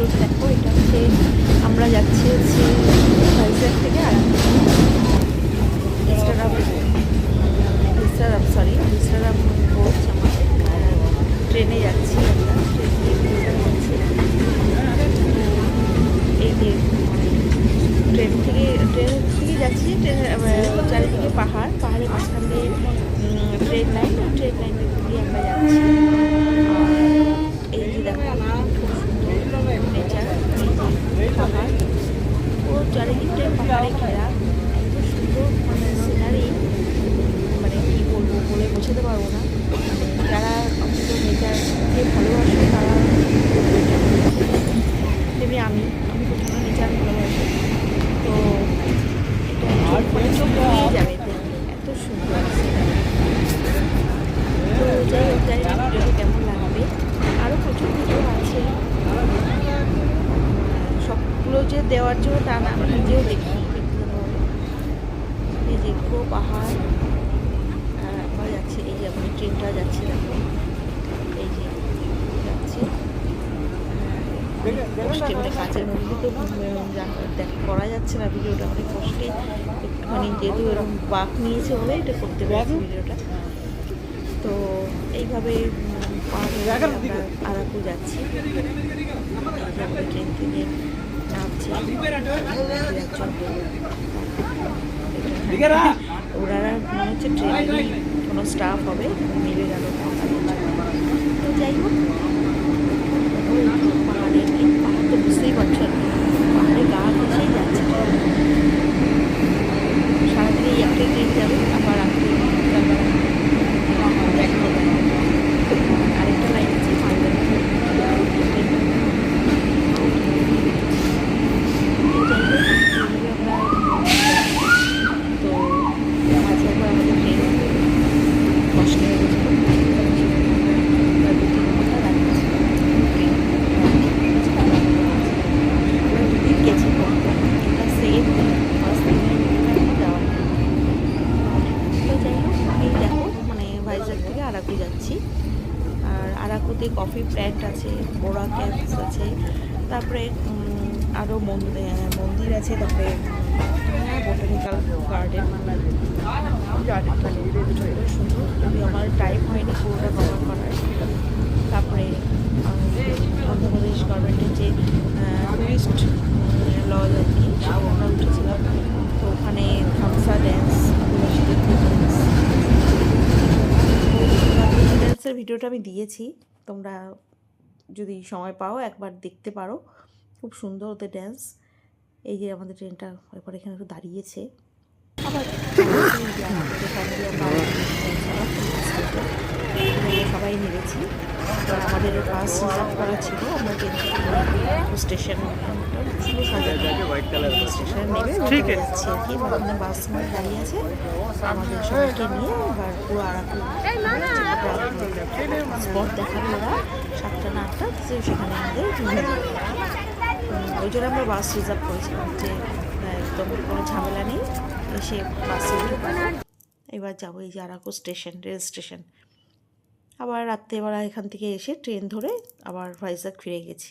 ভিডিওটা দেখো। এটা হচ্ছে আমরা যাচ্ছি ভাইজ্যাক থেকে ভিস্টারাম কোচ আমাদের ট্রেনে যাচ্ছি আমরা, ট্রেন থেকে যাচ্ছি। এই যে ট্রেন থেকে যাচ্ছি, চারিদিকে পাহাড়ের মাঝখান দিয়ে ট্রেন লাইন দিয়ে আমরা যাচ্ছি। এই যে দেখো খুব সুন্দর নেচার, এই যে পাহাড়, পুরো চারিদিকটাই পাহাড়ে ঘেরা, এত সুন্দর মানে সিনারি, মানে কী বলবো, বলে বোঝাতে পারবো না। যারা অন্তত নেচারকে ভালোবাসে তারা তেমনি আমি প্রচণ্ড নেচার ভালোবাসি। তো এটা চোখ নিয়ে যাবে এত সুন্দর সিনারি। তো যাই হোক, জানি না ভিডিওটা কেমন লাগবে। আরও প্রচুর ভিডিও আছে, সবগুলো যে দেওয়ার জন্য তা না, আমি নিজেও দেখি ব্যক্তিগতভাবে। এই যে পুরো পাহাড় আমরা যাচ্ছি, এই যে আমাদের ট্রেনটা যাচ্ছে দেখো, এই যে যাচ্ছে কষ্টে, মানে কাজের মধ্যে তো করা যাচ্ছে না ভিডিওটা, অনেক কষ্টে একটুখানি, যেহেতু এরকম বাঁক নিয়েছে বলে এটা করতে পারছি ভিডিওটা। তো এইভাবে আমরা আরাকু যাচ্ছি, আমাদের ট্রেন থেকে নামছি। ওনারা মনে হচ্ছে ট্রেনেরই কোনো স্টাফ হবে, মিলে গেল। তো যাই হোক, পাহাড়ে পাহাড় তো বুঝতেই পারছো, পাহাড়ে গা ঘেঁষেই যাচ্ছে। সারাদিনে একটাই ট্রেন যাবে, আবার আরেকটা লাইন আছে আরাকু যাচ্ছি। আর আরাকুতে কফি প্ল্যান্ট আছে, বোরা ক্যাম্পস আছে, তারপরে আরও মন্দির আছে, তারপরে বোটানিক্যাল গার্ডেন সুন্দর। যদি আমার টাইম হয়নি পুরোটা কভার করার। তারপরে অন্ধ্রপ্রদেশ গভর্নমেন্টের যে টুরিস্ট লজ আর কি, আমরা উঠেছিলাম। তো ওখানে খামসা ড্যান্স, ড্যান্সের ভিডিওটা আমি দিয়েছি, তোমরা যদি সময় পাও একবার দেখতে পারো, খুব সুন্দর ওদের ড্যান্স। এই যে আমাদের ট্রেনটা এবার এখানে একটু দাঁড়িয়েছে, আবার সবাই নেমেছি। আমাদের বাস রিজার্ভ করা ছিল, আমরা ট্রেন থেকে স্টেশন স্টেশনে নেমে যাচ্ছি আর কি। আমাদের বাস দাঁড়িয়ে আছে, আমাদের সবাইকে নিয়ে এবার পুরো আরাকু স্পট দেখাবে ওরা, 7টা না 8টা, সেখানে আমাদের নিয়ে যাবে। ওই জন্য আমরা বাস রিজার্ভ করেছিলাম, যে একদম কোনো ঝামেলা নেই, এসে বাসে এবার যাবো। এই যে আরাকু স্টেশন, রেল স্টেশন। আবার রাত্রেবেলা এখান থেকে এসে ট্রেন ধরে আবার ভাইজ্যাক ফিরে গেছি।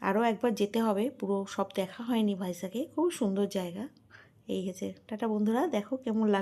আরও একবার যেতে হবে, পুরো সব দেখা হয়নি ভাইজ্যাকে, খুব সুন্দর জায়গা। এই হয়েছে, টাটা বন্ধুরা, দেখো কেমন লাগে।